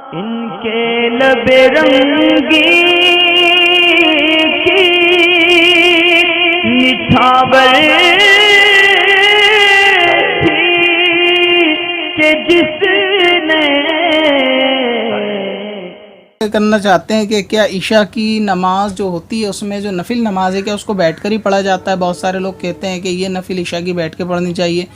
इनके लबे रंगी की निछावर थी कि जिसने करना चाहते हैं कि क्या ईशा की नमाज जो होती है उसमें जो नफिल नमाज है क्या उसको बैठकर ही पढ़ा जाता है। बहुत सारे लोग कहते हैं कि ये नफिल ईशा की बैठ के पढ़नी चाहिए।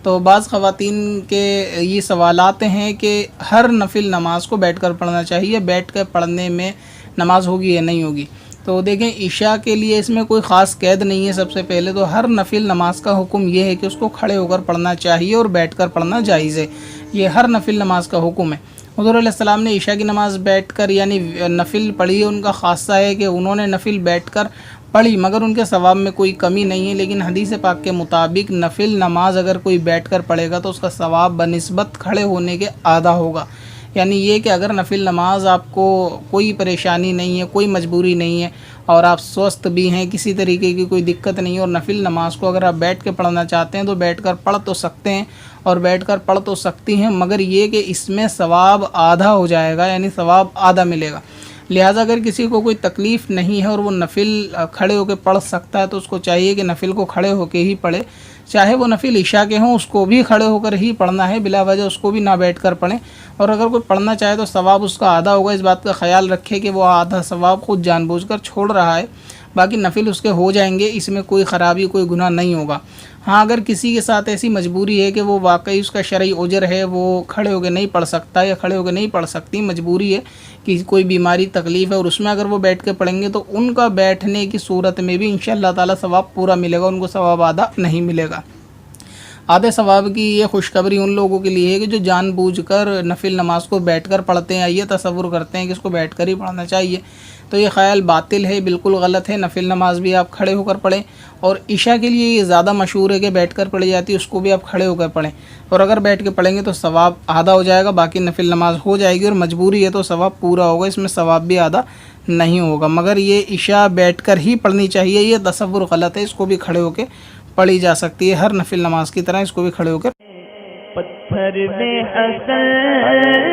तो बाज़ ख़वातीन के ये सवालात हैं कि हर नफिल नमाज को बैठकर पढ़ना चाहिए, बैठकर पढ़ने में नमाज होगी या नहीं होगी। तो देखें, ईशा के लिए इसमें कोई ख़ास कैद नहीं है। सबसे पहले तो हर नफिल नमाज का हुक्म ये है कि उसको खड़े होकर पढ़ना चाहिए और बैठकर पढ़ना जायज़ है। ये हर नफिल नमाज का हुक्म है। हुज़ूर अलैहिस्सलाम ने ईशा की नमाज़ बैठकर यानी नफिल पढ़ी है। उनका ख़ासा है कि उन्होंने नफिल बैठकर पढ़ी, मगर उनके सवाब में कोई कमी नहीं है। लेकिन हदीस पाक के मुताबिक नफिल नमाज अगर कोई बैठकर पढ़ेगा तो उसका सवाब बनिस्बत खड़े होने के आधा होगा। यानी ये कि अगर नफिल नमाज आपको कोई परेशानी नहीं है, कोई मजबूरी नहीं है और आप स्वस्थ भी हैं, किसी तरीके की कोई दिक्कत नहीं है और नफिल नमाज को अगर आप बैठ के पढ़ना चाहते हैं तो बैठकर पढ़ तो सकते हैं और बैठकर पढ़ तो सकती हैं, मगर ये कि इसमें सवाब आधा हो जाएगा, यानी सवाब आधा मिलेगा। लिहाजा अगर किसी को कोई तकलीफ़ नहीं है और वो नफिल खड़े होकर पढ़ सकता है तो उसको चाहिए कि नफिल को खड़े होकर ही पढ़े। चाहे वो नफिल ईशा के हों उसको भी खड़े होकर ही पढ़ना है, बिला वजह उसको भी ना बैठकर पढ़ें। और अगर कोई पढ़ना चाहे तो सवाब उसका आधा होगा। इस बात का ख्याल रखें कि वो आधा सवाब खुद जानबूझकर छोड़ रहा है, बाकी नफिल उसके हो जाएंगे, इसमें कोई ख़राबी कोई गुनाह नहीं होगा। हाँ, अगर किसी के साथ ऐसी मजबूरी है कि वो वाकई उसका शरई उजर है, वो खड़े होकर नहीं पढ़ सकता या खड़े होकर नहीं पढ़ सकती, मजबूरी है कि कोई बीमारी तकलीफ़ है और उसमें अगर वो बैठ के पढ़ेंगे तो उनका बैठने की सूरत में भी इंशाअल्लाह ताला सवाब पूरा मिलेगा, उनको सवाब आधा नहीं मिलेगा। आधे सवाब की ये खुशखबरी उन लोगों के लिए है कि जो जानबूझकर नफिल नमाज को बैठकर पढ़ते हैं, ये तसव्वुर करते हैं कि इसको बैठकर ही पढ़ना चाहिए। तो ये ख्याल बातिल है, बिल्कुल गलत है। नफिल नमाज भी आप खड़े होकर पढ़ें और ईशा के लिए ये ज़्यादा मशहूर है कि बैठकर पढ़ी जाती है, उसको भी आप खड़े होकर पढ़ें। और अगर बैठ के पढ़ेंगे तो सवाब आधा हो जाएगा, बाकी नफिल नमाज हो जाएगी और मजबूरी है तो सवाब पूरा होगा, इसमें सवाब भी आधा नहीं होगा। मगर ये ईशा बैठकर ही पढ़नी चाहिए, ये तसव्वुर गलत है। इसको भी खड़े होकर पढ़ी जा सकती है, हर नफिल नमाज की तरह इसको भी खड़े होकर। पत्थर में असल